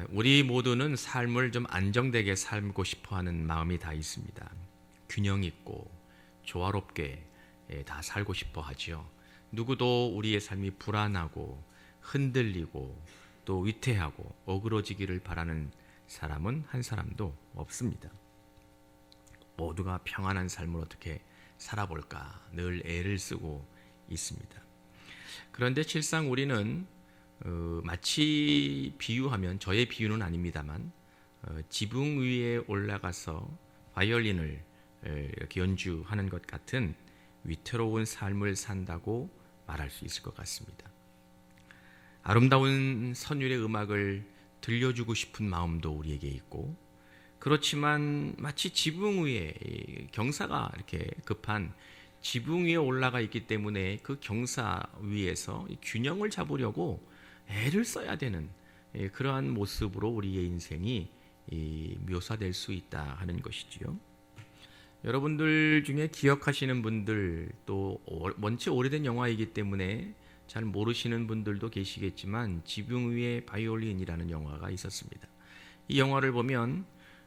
우리 모두는 삶을 좀 안정되게 살고 싶어하는 마음이 다 있습니다. 균형 있고 조화롭게 다 살고 싶어 하지요. 누구도 우리의 삶이 불안하고 흔들리고 또 위태하고 어그러지기를 바라는 사람은 한 사람도 없습니다. 모두가 평안한 삶을 어떻게 살아볼까 늘 애를 쓰고 있습니다. 그런데 실상 우리는 마치 비유하면, 저의 비유는 아닙니다만, 지붕 위에 올라가서 바이올린을 이렇게 연주하는 것 같은 위태로운 삶을 산다고 말할 수 있을 것 같습니다. 아름다운 선율의 음악을 들려주고 싶은 마음도 우리에게 있고, 그렇지만 마치 지붕 위에 경사가 이렇게 급한 지붕 위에 올라가 있기 때문에 그 경사 위에서 균형을 잡으려고 애를 써야 되는 그러한 모습으로 우리의 인생이 묘사될 수 있다 하는 것이지요. 여러분들 중에 기억하시는 분들, 또 원체 오래된 영화이기 때문에 잘 모르시는 분들도 계시겠지만, 지붕 위에 바이올린이라는 영화가 있었습니다. 이 영화를 보면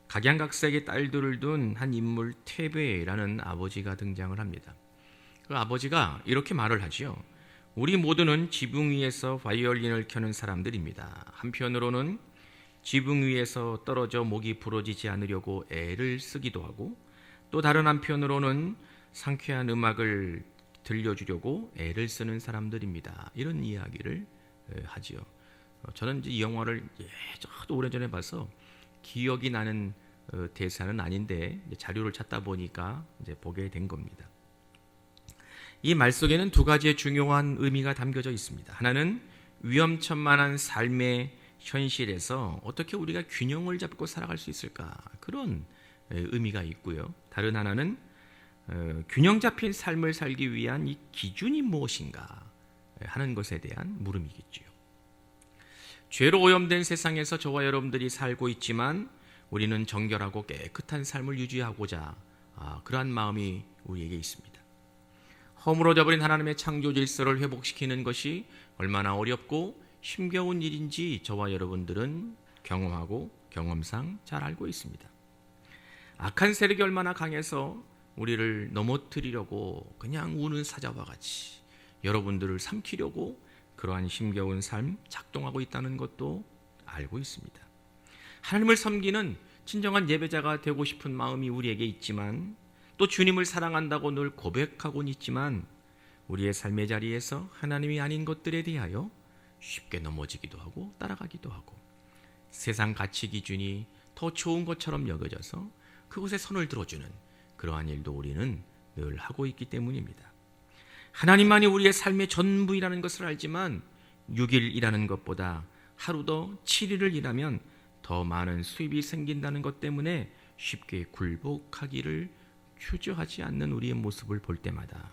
각양각색의 딸들을 둔 한 인물, 테베라는 아버지가 등장을 합니다. 그 아버지가 이렇게 말을 하지요. 우리 모두는 지붕 위에서 바이올린을 켜는 사람들입니다. 한편으로는 지붕 위에서 떨어져 목이 부러지지 않으려고 애를 쓰기도 하고, 또 다른 한편으로는 상쾌한 음악을 들려주려고 애를 쓰는 사람들입니다. 이런 이야기를 하지요. 저는 이제 이 영화를 저도 오래전에 봐서 기억이 나는 대사는 아닌데 자료를 찾다 보니까 이제 보게 된 겁니다. 이 말 속에는 두 가지의 중요한 의미가 담겨져 있습니다. 하나는 위험천만한 삶의 현실에서 어떻게 우리가 균형을 잡고 살아갈 수 있을까, 그런 의미가 있고요. 다른 하나는 균형 잡힌 삶을 살기 위한 이 기준이 무엇인가 하는 것에 대한 물음이겠지요. 죄로 오염된 세상에서 저와 여러분들이 살고 있지만, 우리는 정결하고 깨끗한 삶을 유지하고자 그러한 마음이 우리에게 있습니다. 허물어져 버린 하나님의 창조 질서를 회복시키는 것이 얼마나 어렵고 힘겨운 일인지 저와 여러분들은 경험하고 경험상 잘 알고 있습니다. 악한 세력이 얼마나 강해서 우리를 넘어뜨리려고 그냥 우는 사자와 같이 여러분들을 삼키려고 그러한 힘겨운 삶 작동하고 있다는 것도 알고 있습니다. 하나님을 섬기는 진정한 예배자가 되고 싶은 마음이 우리에게 있지만, 또 주님을 사랑한다고 늘 고백하고는 있지만, 우리의 삶의 자리에서 하나님이 아닌 것들에 대하여 쉽게 넘어지기도 하고 따라가기도 하고, 세상 가치 기준이 더 좋은 것처럼 여겨져서 그곳에 손을 들어주는 그러한 일도 우리는 늘 하고 있기 때문입니다. 하나님만이 우리의 삶의 전부이라는 것을 알지만, 6일 일하는 것보다 하루 더 7일을 일하면 더 많은 수입이 생긴다는 것 때문에 쉽게 굴복하기를 휴저하지 않는 우리의 모습을 볼 때마다,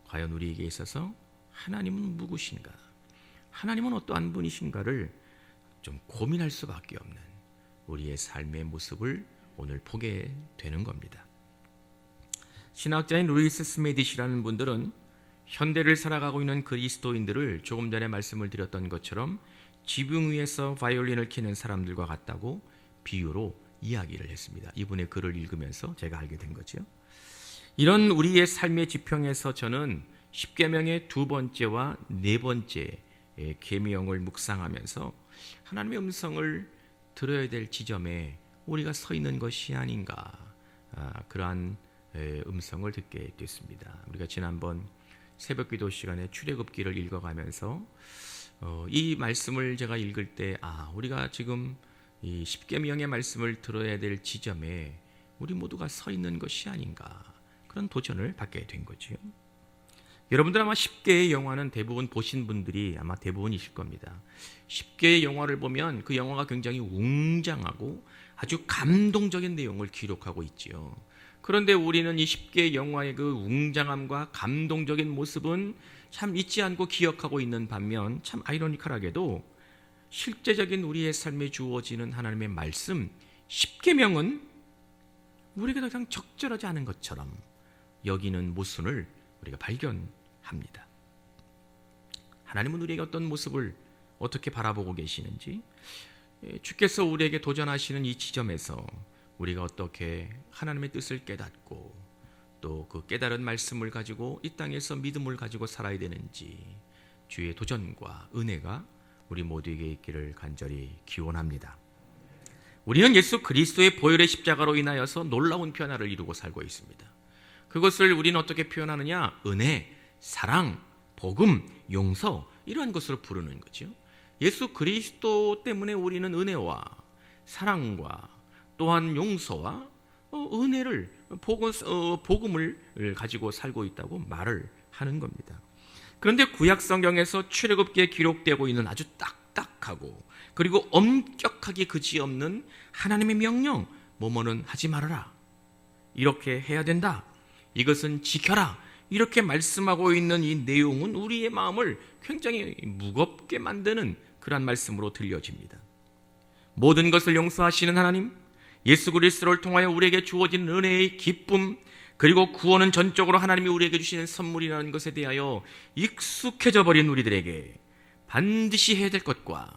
과연 우리에게 있어서 하나님은 누구신가, 하나님은 어떠한 분이신가를 좀 고민할 수밖에 없는 우리의 삶의 모습을 오늘 보게 되는 겁니다. 신학자인 루이스 스메디시라는 분들은 현대를 살아가고 있는 그리스도인들을 조금 전에 말씀을 드렸던 것처럼 지붕 위에서 바이올린을 키는 사람들과 같다고 비유로 이야기를 했습니다. 이분의 글을 읽으면서 제가 알게 된 거죠. 이런 우리의 삶의 지평에서 저는 십계명의 두 번째와 네 번째 계명을 묵상하면서 하나님의 음성을 들어야 될 지점에 우리가 서 있는 것이 아닌가, 그러한 음성을 듣게 됐습니다. 우리가 지난번 새벽기도 시간에 출애굽기를 읽어가면서 이 말씀을 제가 읽을 때, 우리가 지금 이 십계명의 말씀을 들어야 될 지점에 우리 모두가 서 있는 것이 아닌가, 그런 도전을 받게 된 거죠. 여러분들 아마 10개의 영화는 대부분 보신 분들이 아마 대부분이실 겁니다. 10개의 영화를 보면 그 영화가 굉장히 웅장하고 아주 감동적인 내용을 기록하고 있지요. 그런데 우리는 이 10개의 영화의 그 웅장함과 감동적인 모습은 참 잊지 않고 기억하고 있는 반면, 참 아이러니컬하게도 실제적인 우리의 삶에 주어지는 하나님의 말씀 10계명은 우리에게 그냥 적절하지 않은 것처럼 여기는 모순을 우리가 발견합니다. 하나님은 우리에게 어떤 모습을 어떻게 바라보고 계시는지, 주께서 우리에게 도전하시는 이 지점에서 우리가 어떻게 하나님의 뜻을 깨닫고 또 그 깨달은 말씀을 가지고 이 땅에서 믿음을 가지고 살아야 되는지 주의 도전과 은혜가 우리 모두에게 있기를 간절히 기원합니다. 우리는 예수 그리스도의 보혈의 십자가로 인하여서 놀라운 변화를 이루고 살고 있습니다. 그것을 우리는 어떻게 표현하느냐? 은혜, 사랑, 복음, 용서, 이러한 것으로 부르는 거죠. 예수 그리스도 때문에 우리는 은혜와 사랑과 또한 용서와 은혜를 복음을 가지고 살고 있다고 말을 하는 겁니다. 그런데 구약 성경에서 출애굽기에 기록되고 있는 아주 딱딱하고 그리고 엄격하게 그지없는 하나님의 명령, 뭐뭐는 하지 말아라, 이렇게 해야 된다, 이것은 지켜라, 이렇게 말씀하고 있는 이 내용은 우리의 마음을 굉장히 무겁게 만드는 그런 말씀으로 들려집니다. 모든 것을 용서하시는 하나님, 예수 그리스도를 통하여 우리에게 주어진 은혜의 기쁨, 그리고 구원은 전적으로 하나님이 우리에게 주시는 선물이라는 것에 대하여 익숙해져 버린 우리들에게 반드시 해야 될 것과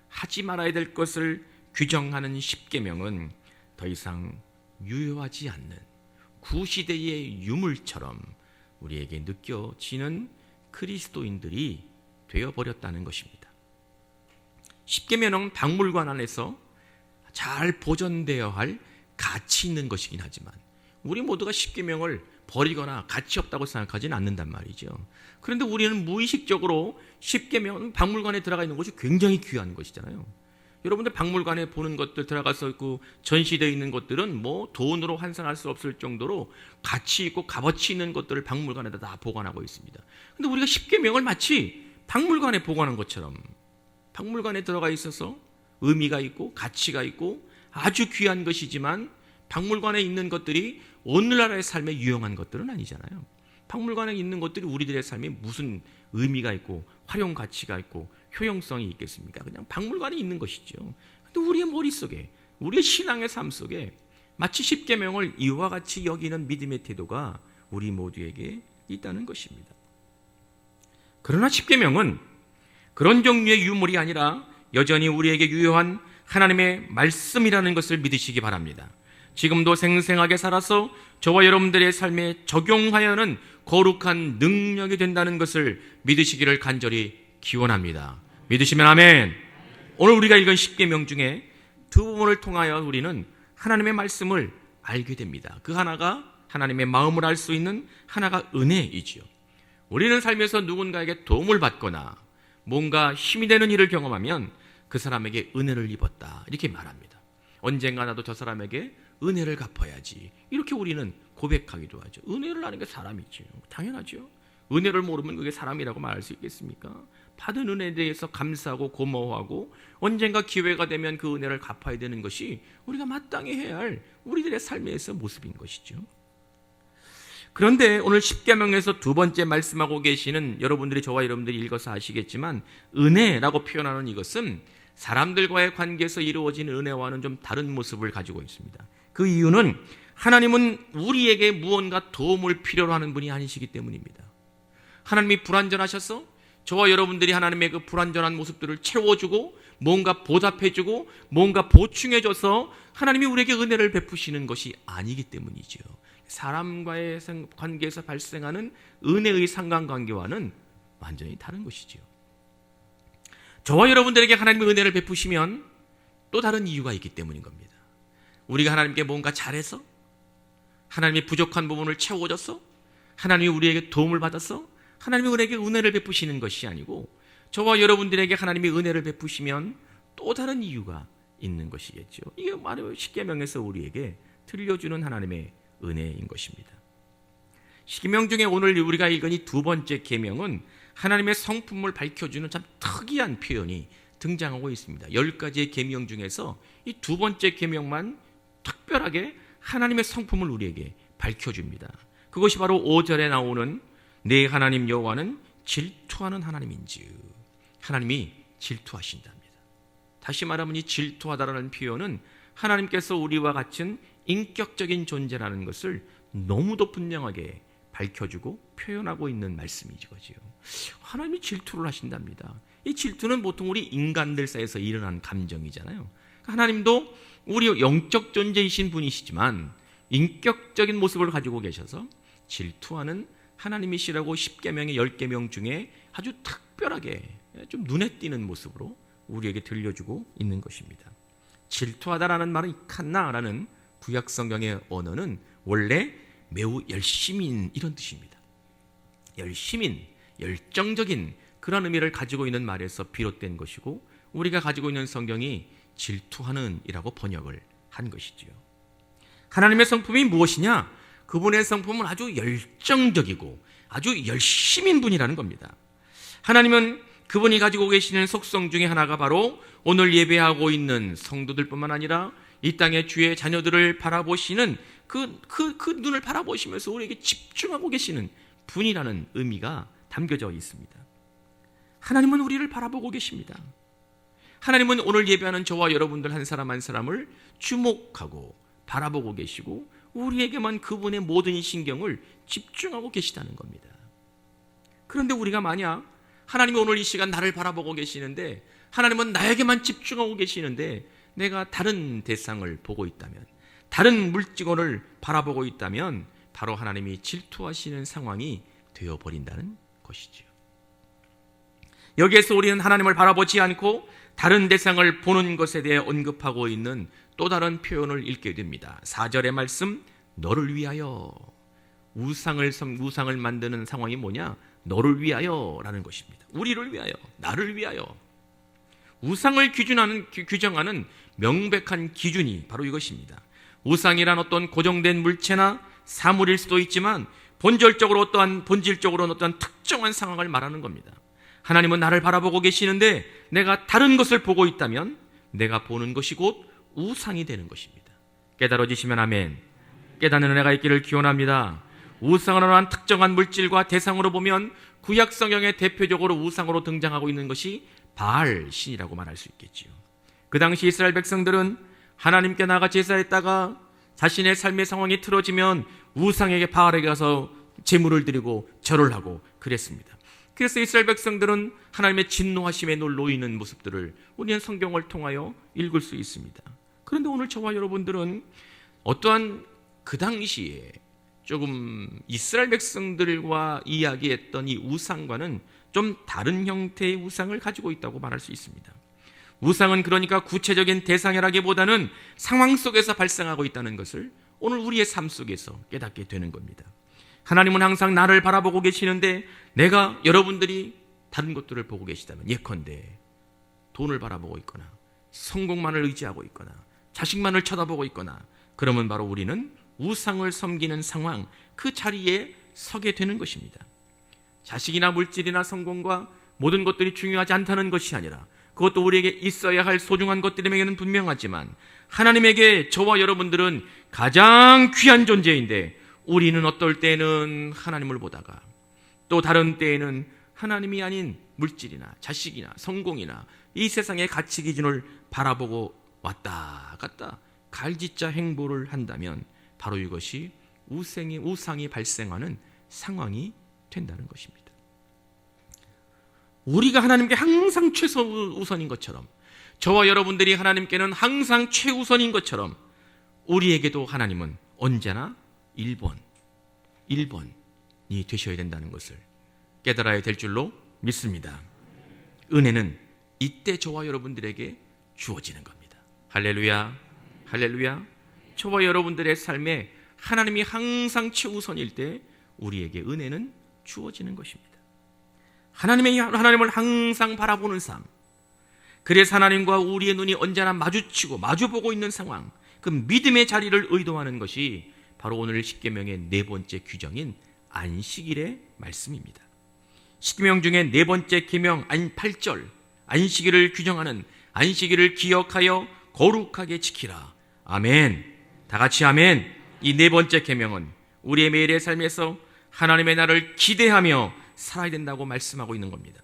하지 말아야 될 것을 규정하는 십계명은 더 이상 유효하지 않는 구시대의 유물처럼 우리에게 느껴지는 그리스도인들이 되어버렸다는 것입니다. 십계명은 박물관 안에서 잘 보존되어야 할 가치 있는 것이긴 하지만 우리 모두가 십계명을 버리거나 가치 없다고 생각하지는 않는단 말이죠. 그런데 우리는 무의식적으로 십계명은 박물관에 들어가 있는 것이 굉장히 귀한 것이잖아요. 여러분들 박물관에 보는 것들 들어가서 있고 전시되어 있는 것들은 뭐 돈으로 환산할 수 없을 정도로 가치 있고 값어치 있는 것들을 박물관에다 다 보관하고 있습니다. 그런데 우리가 십계명을 마치 박물관에 보관한 것처럼 박물관에 들어가 있어서 의미가 있고 가치가 있고 아주 귀한 것이지만 박물관에 있는 것들이 오늘날의 삶에 유용한 것들은 아니잖아요. 박물관에 있는 것들이 우리들의 삶에 무슨 의미가 있고 활용 가치가 있고 효용성이 있겠습니까? 그냥 박물관에 있는 것이죠. 근데 우리의 머릿속에, 우리의 신앙의 삶 속에 마치 십계명을 이와 같이 여기는 믿음의 태도가 우리 모두에게 있다는 것입니다. 그러나 십계명은 그런 종류의 유물이 아니라 여전히 우리에게 유효한 하나님의 말씀이라는 것을 믿으시기 바랍니다. 지금도 생생하게 살아서 저와 여러분들의 삶에 적용하여는 거룩한 능력이 된다는 것을 믿으시기를 간절히 기원합니다. 믿으시면 아멘. 오늘 우리가 읽은 십계명 중에 두 부분을 통하여 우리는 하나님의 말씀을 알게 됩니다. 그 하나가 하나님의 마음을 알 수 있는 하나가 은혜이지요. 우리는 삶에서 누군가에게 도움을 받거나 뭔가 힘이 되는 일을 경험하면 그 사람에게 은혜를 입었다, 이렇게 말합니다. 언젠가 나도 저 사람에게 은혜를 갚아야지, 이렇게 우리는 고백하기도 하죠. 은혜를 아는 게 사람이죠. 당연하죠. 은혜를 모르면 그게 사람이라고 말할 수 있겠습니까? 받은 은혜에 대해서 감사하고 고마워하고 언젠가 기회가 되면 그 은혜를 갚아야 되는 것이 우리가 마땅히 해야 할 우리들의 삶에서 모습인 것이죠. 그런데 오늘 십계명에서 두 번째 말씀하고 계시는, 여러분들이 저와 여러분들이 읽어서 아시겠지만 은혜라고 표현하는 이것은 사람들과의 관계에서 이루어진 은혜와는 좀 다른 모습을 가지고 있습니다. 그 이유는 하나님은 우리에게 무언가 도움을 필요로 하는 분이 아니시기 때문입니다. 하나님이 불완전하셔서 저와 여러분들이 하나님의 그 불완전한 모습들을 채워주고 뭔가 보답해주고 뭔가 보충해줘서 하나님이 우리에게 은혜를 베푸시는 것이 아니기 때문이죠. 사람과의 관계에서 발생하는 은혜의 상관관계와는 완전히 다른 것이죠. 저와 여러분들에게 하나님의 은혜를 베푸시면 또 다른 이유가 있기 때문인 겁니다. 우리가 하나님께 뭔가 잘해서, 하나님의 부족한 부분을 채워줘서, 하나님이 우리에게 도움을 받아서 하나님이 우리에게 은혜를 베푸시는 것이 아니고, 저와 여러분들에게 하나님이 은혜를 베푸시면 또 다른 이유가 있는 것이겠죠. 이게 바로 십계명에서 우리에게 들려주는 하나님의 은혜인 것입니다. 십계명 중에 오늘 우리가 읽은 이 두 번째 계명은 하나님의 성품을 밝혀주는 참 특이한 표현이 등장하고 있습니다. 10가지의 계명 중에서 이 두 번째 계명만 특별하게 하나님의 성품을 우리에게 밝혀줍니다. 그것이 바로 5절에 나오는 내 하나님 여호와는 질투하는 하나님인즉, 하나님이 질투하신답니다. 다시 말하면 이 질투하다라는 표현은 하나님께서 우리와 같은 인격적인 존재라는 것을 너무도 분명하게 밝혀주고 표현하고 있는 말씀이죠. 하나님이 질투를 하신답니다. 이 질투는 보통 우리 인간들 사이에서 일어난 감정이잖아요. 하나님도 우리 영적 존재이신 분이시지만 인격적인 모습을 가지고 계셔서 질투하는 하나님이시라고 10계명의 10계명 중에 아주 특별하게 좀 눈에 띄는 모습으로 우리에게 들려주고 있는 것입니다. 질투하다라는 말은 칸나라는 구약 성경의 언어는 원래 매우 열심인 이런 뜻입니다. 열심인, 열정적인 그런 의미를 가지고 있는 말에서 비롯된 것이고 우리가 가지고 있는 성경이 질투하는 이라고 번역을 한 것이지요. 하나님의 성품이 무엇이냐? 그분의 성품은 아주 열정적이고 아주 열심인 분이라는 겁니다. 하나님은 그분이 가지고 계시는 속성 중에 하나가 바로 오늘 예배하고 있는 성도들뿐만 아니라 이 땅의 주의 자녀들을 바라보시는 그 눈을 바라보시면서 우리에게 집중하고 계시는 분이라는 의미가 담겨져 있습니다. 하나님은 우리를 바라보고 계십니다. 하나님은 오늘 예배하는 저와 여러분들 한 사람 한 사람을 주목하고 바라보고 계시고 우리에게만 그분의 모든 신경을 집중하고 계시다는 겁니다. 그런데 우리가 만약 하나님이 오늘 이 시간 나를 바라보고 계시는데 하나님은 나에게만 집중하고 계시는데 내가 다른 대상을 보고 있다면 다른 물직원을 바라보고 있다면 바로 하나님이 질투하시는 상황이 되어버린다는 것이지요. 여기에서 우리는 하나님을 바라보지 않고 다른 대상을 보는 것에 대해 언급하고 있는 또 다른 표현을 읽게 됩니다. 4절의 말씀, 너를 위하여. 우상을 만드는 상황이 뭐냐? 너를 위하여 라는 것입니다. 우리를 위하여, 나를 위하여. 우상을 규정하는 명백한 기준이 바로 이것입니다. 우상이란 어떤 고정된 물체나 사물일 수도 있지만 본질적으로는 어떠한 특정한 상황을 말하는 겁니다. 하나님은 나를 바라보고 계시는데 내가 다른 것을 보고 있다면 내가 보는 것이 곧 우상이 되는 것입니다. 깨달아지시면 아멘. 깨닫는 은혜가 있기를 기원합니다. 우상으로 한 특정한 물질과 대상으로 보면 구약 성경에 대표적으로 우상으로 등장하고 있는 것이 바알 신이라고 말할 수 있겠지요. 그 당시 이스라엘 백성들은 하나님께 나아가 제사했다가 자신의 삶의 상황이 틀어지면 우상에게 바알에게 가서 제물을 드리고 절을 하고 그랬습니다. 그래서 이스라엘 백성들은 하나님의 진노하심에 놓이는 모습들을 우리는 성경을 통하여 읽을 수 있습니다. 그런데 오늘 저와 여러분들은 어떠한 그 당시에 조금 이스라엘 백성들과 이야기했던 이 우상과는 좀 다른 형태의 우상을 가지고 있다고 말할 수 있습니다. 우상은 그러니까 구체적인 대상이라기보다는 상황 속에서 발생하고 있다는 것을 오늘 우리의 삶 속에서 깨닫게 되는 겁니다. 하나님은 항상 나를 바라보고 계시는데 내가 여러분들이 다른 것들을 보고 계시다면 예컨대 돈을 바라보고 있거나 성공만을 의지하고 있거나 자식만을 쳐다보고 있거나 그러면 바로 우리는 우상을 섬기는 상황, 그 자리에 서게 되는 것입니다. 자식이나 물질이나 성공과 모든 것들이 중요하지 않다는 것이 아니라 그것도 우리에게 있어야 할 소중한 것들임에게는 분명하지만 하나님에게 저와 여러분들은 가장 귀한 존재인데 우리는 어떨 때는 하나님을 보다가 또 다른 때에는 하나님이 아닌 물질이나 자식이나 성공이나 이 세상의 가치 기준을 바라보고 왔다 갔다 갈짓자 행보를 한다면 바로 이것이 우상이 발생하는 상황이 된다는 것입니다. 우리가 하나님께 항상 최우선인 것처럼 저와 여러분들이 하나님께는 항상 최우선인 것처럼 우리에게도 하나님은 언제나 1번이 되셔야 된다는 것을 깨달아야 될 줄로 믿습니다. 은혜는 이때 저와 여러분들에게 주어지는 겁니다. 할렐루야, 할렐루야. 저와 여러분들의 삶에 하나님이 항상 최우선일 때 우리에게 은혜는 주어지는 것입니다. 하나님을 항상 바라보는 삶, 그래서 하나님과 우리의 눈이 언제나 마주보고 있는 상황, 그 믿음의 자리를 의도하는 것이 바로 오늘 십계명의 네 번째 규정인 안식일의 말씀입니다. 십계명 중에 네 번째 계명 8절, 안식일을 규정하는 안식일을 기억하여 거룩하게 지키라. 아멘. 다 같이 아멘. 이 네 번째 계명은 우리의 매일의 삶에서 하나님의 나를 기대하며 살아야 된다고 말씀하고 있는 겁니다.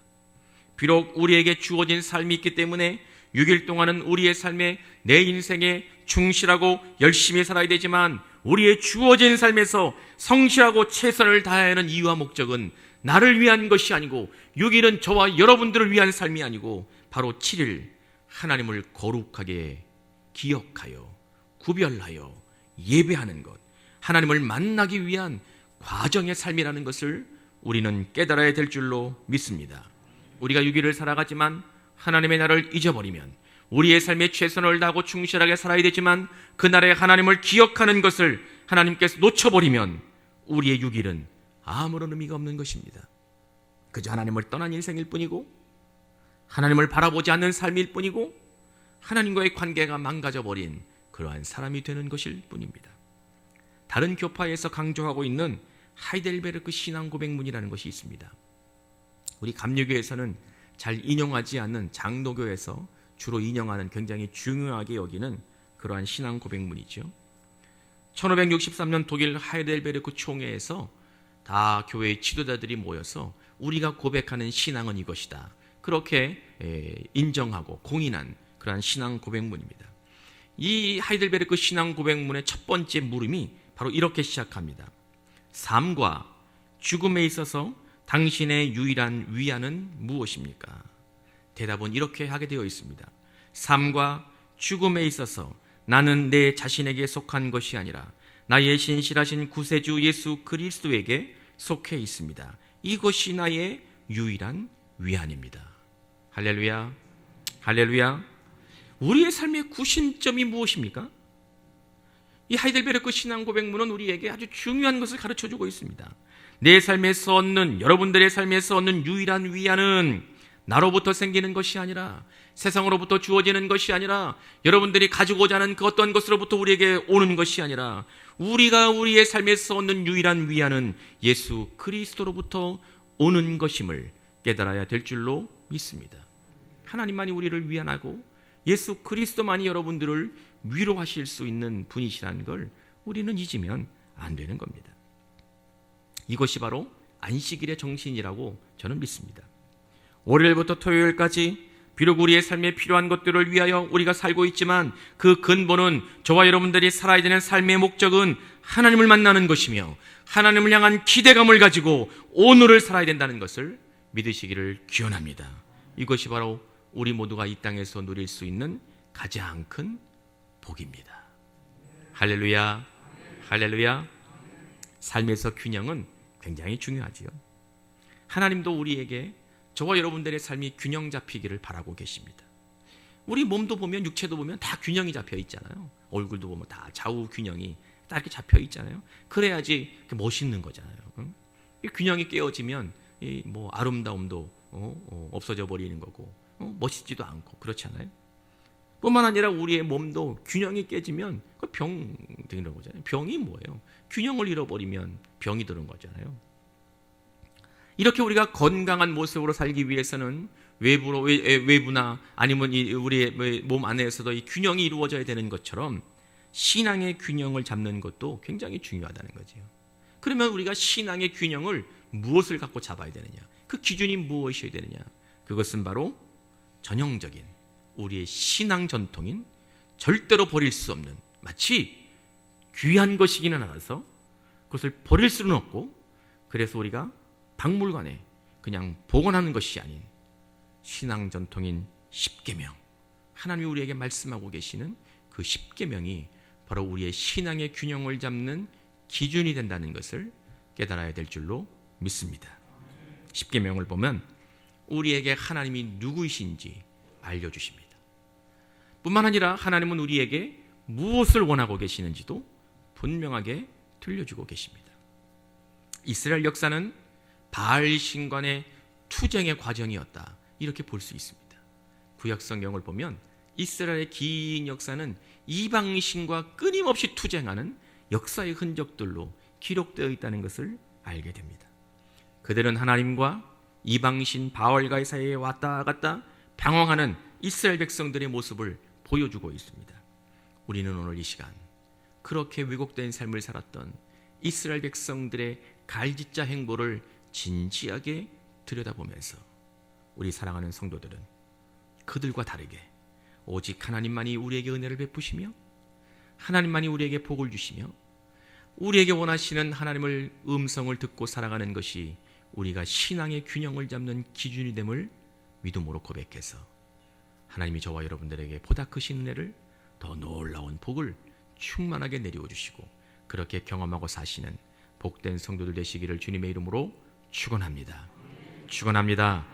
비록 우리에게 주어진 삶이 있기 때문에 6일 동안은 우리의 삶에 내 인생에 충실하고 열심히 살아야 되지만 우리의 주어진 삶에서 성실하고 최선을 다해야 하는 이유와 목적은 나를 위한 것이 아니고 6일은 저와 여러분들을 위한 삶이 아니고 바로 7일 하나님을 거룩하게 기억하여 구별하여 예배하는 것, 하나님을 만나기 위한 과정의 삶이라는 것을 우리는 깨달아야 될 줄로 믿습니다. 우리가 6일을 살아가지만 하나님의 날을 잊어버리면 우리의 삶에 최선을 다하고 충실하게 살아야 되지만 그날의 하나님을 기억하는 것을 하나님께서 놓쳐버리면 우리의 6일은 아무런 의미가 없는 것입니다. 그저 하나님을 떠난 인생일 뿐이고 하나님을 바라보지 않는 삶일 뿐이고 하나님과의 관계가 망가져버린 그러한 사람이 되는 것일 뿐입니다. 다른 교파에서 강조하고 있는 하이델베르크 신앙 고백문이라는 것이 있습니다. 우리 감리교에서는 잘 인용하지 않는 장로교에서 주로 인용하는 굉장히 중요하게 여기는 그러한 신앙 고백문이죠. 1563년 독일 하이델베르크 총회에서 다 교회의 지도자들이 모여서 우리가 고백하는 신앙은 이것이다, 그렇게 인정하고 공인한 그러한 신앙 고백문입니다. 이 하이델베르크 신앙 고백문의 첫 번째 물음이 바로 이렇게 시작합니다. 삶과 죽음에 있어서 당신의 유일한 위안은 무엇입니까? 대답은 이렇게 하게 되어 있습니다. 삶과 죽음에 있어서 나는 내 자신에게 속한 것이 아니라 나의 신실하신 구세주 예수 그리스도에게 속해 있습니다. 이것이 나의 유일한 위안입니다. 할렐루야, 할렐루야. 우리의 삶의 구심점이 무엇입니까? 이 하이델베르크 신앙 고백문은 우리에게 아주 중요한 것을 가르쳐주고 있습니다. 내 삶에서 얻는, 여러분들의 삶에서 얻는 유일한 위안은 나로부터 생기는 것이 아니라, 세상으로부터 주어지는 것이 아니라, 여러분들이 가지고자 하는 그 어떤 것으로부터 우리에게 오는 것이 아니라, 우리가 우리의 삶에서 얻는 유일한 위안은 예수 그리스도로부터 오는 것임을 깨달아야 될 줄로 믿습니다. 하나님만이 우리를 위안하고 예수 그리스도만이 여러분들을 위로하실 수 있는 분이시라는 걸 우리는 잊으면 안 되는 겁니다. 이것이 바로 안식일의 정신이라고 저는 믿습니다. 월요일부터 토요일까지 비록 우리의 삶에 필요한 것들을 위하여 우리가 살고 있지만 그 근본은, 저와 여러분들이 살아야 되는 삶의 목적은 하나님을 만나는 것이며 하나님을 향한 기대감을 가지고 오늘을 살아야 된다는 것을 믿으시기를 기원합니다. 이것이 바로 우리 모두가 이 땅에서 누릴 수 있는 가장 큰 복입니다. 할렐루야, 할렐루야. 삶에서 균형은 굉장히 중요하지요. 하나님도 우리에게, 저와 여러분들의 삶이 균형 잡히기를 바라고 계십니다. 우리 몸도 보면, 육체도 보면 다 균형이 잡혀 있잖아요. 얼굴도 보면 다 좌우 균형이 딱 이렇게 잡혀 있잖아요. 그래야지 멋있는 거잖아요. 이 균형이 깨어지면 뭐 아름다움도 없어져 버리는 거고 멋있지도 않고 그렇잖아요. 뿐만 아니라 우리의 몸도 균형이 깨지면 병 드는 거잖아요. 병이 뭐예요? 균형을 잃어버리면 병이 드는 거잖아요. 이렇게 우리가 건강한 모습으로 살기 위해서는 외부나 아니면 우리의 몸 안에서도 이 균형이 이루어져야 되는 것처럼 신앙의 균형을 잡는 것도 굉장히 중요하다는 거죠. 그러면 우리가 신앙의 균형을 무엇을 갖고 잡아야 되느냐? 그 기준이 무엇이어야 되느냐? 그것은 바로 전형적인 우리의 신앙 전통인, 절대로 버릴 수 없는, 마치 귀한 것이기는 하나서 그것을 버릴 수는 없고, 그래서 우리가 박물관에 그냥 복원하는 것이 아닌 신앙 전통인 십계명, 하나님이 우리에게 말씀하고 계시는 그 십계명이 바로 우리의 신앙의 균형을 잡는 기준이 된다는 것을 깨달아야 될 줄로 믿습니다. 십계명을 보면 우리에게 하나님이 누구이신지 알려주십니다. 뿐만 아니라 하나님은 우리에게 무엇을 원하고 계시는지도 분명하게 들려주고 계십니다. 이스라엘 역사는 바알 신관의 투쟁의 과정이었다, 이렇게 볼 수 있습니다. 구약 성경을 보면 이스라엘의 긴 역사는 이방 신과 끊임없이 투쟁하는 역사의 흔적들로 기록되어 있다는 것을 알게 됩니다. 그들은 하나님과 이방신 바알과의 사이에 왔다 갔다 방황하는 이스라엘 백성들의 모습을 보여주고 있습니다. 우리는 오늘 이 시간 그렇게 왜곡된 삶을 살았던 이스라엘 백성들의 갈짓자 행보를 진지하게 들여다보면서 우리 사랑하는 성도들은 그들과 다르게 오직 하나님만이 우리에게 은혜를 베푸시며 하나님만이 우리에게 복을 주시며 우리에게 원하시는 하나님을 음성을 듣고 살아가는 것이 우리가 신앙의 균형을 잡는 기준이 됨을 믿음으로 고백해서 하나님이 저와 여러분들에게 보다 크신 은혜를, 더 놀라운 복을 충만하게 내리워 주시고 그렇게 경험하고 사시는 복된 성도들 되시기를 주님의 이름으로 축원합니다. 축원합니다.